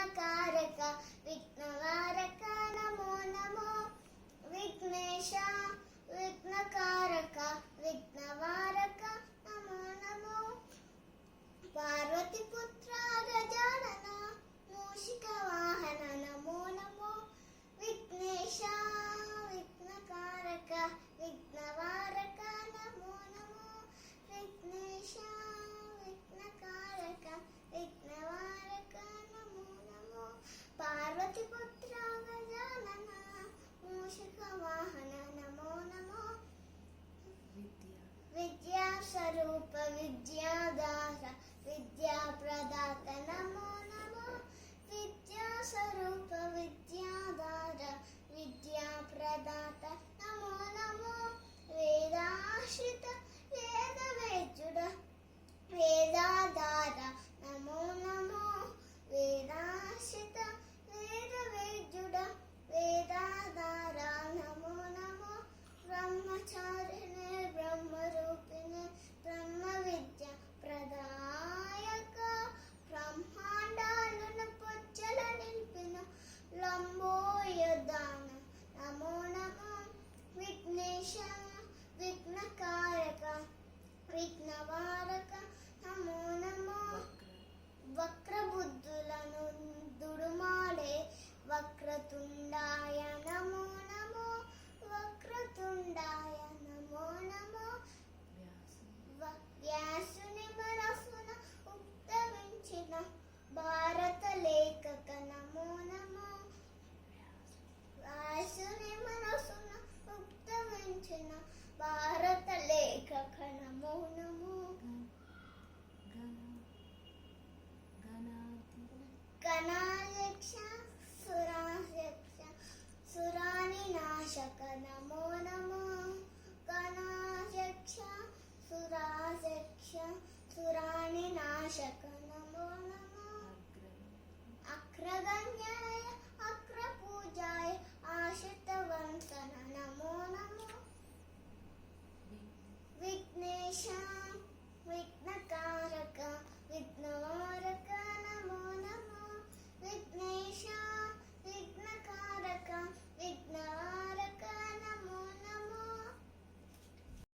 విఘ్నకారక విఘ్నవారక నమో నమో విఘ్నేశ విఘ్నకారక విఘ్నవారక నమో నమో పార్వతి పుత్ర గజానన మూషిక వాహన నమో నమో విఘ్నేశ విఘ్నకారక విఘ్నవారక నమో నమో విఘ్నేశ విఘ్నకారక విఘ్నవారక నమో నమో పార్వతి పుత్ర గజానన మూషిక వాహన నమో నమో విద్యా స్వరూప విద్యాధార విద్యా ప్రదాత నమో నమో విద్యా స్వరూప విద్యాధార విద్యా ప్రదాత నమో నమో వేదాశ్రిత వేద వేద్యుడ వేదాధార నమో నమో వేదాశ్రిత వేద వేద్యుడ వేదాధార నమో నమో బ్రహ్మచారిణే బ్రహ్మరూపిణే బ్రహ్మ విద్య ప్రదాయక బ్రహ్మాండాలను పొచ్చల నింపిన లంబోయదాన నమో నమో విఘ్నేశ విఘ్నకారక విఘ్నవారక నమో నమో వక్రబుద్ధులను దుడుమాడే వక్రతుండాయ నమో నమో వక్రతుండాయ నమో నమో వ్యాసుని మనసున ఉక్తమించిన భారత లేఖక నమో నమో వ్యాసుని మనసున ఉక్తమించిన భారత లేఖక నమో నమో గణాధ్యక్ష సురాధ్యక్ష సురాని నాశక నమో నమో గణాధ్యక్ష సురాధ్యక్ష సురాని నాశక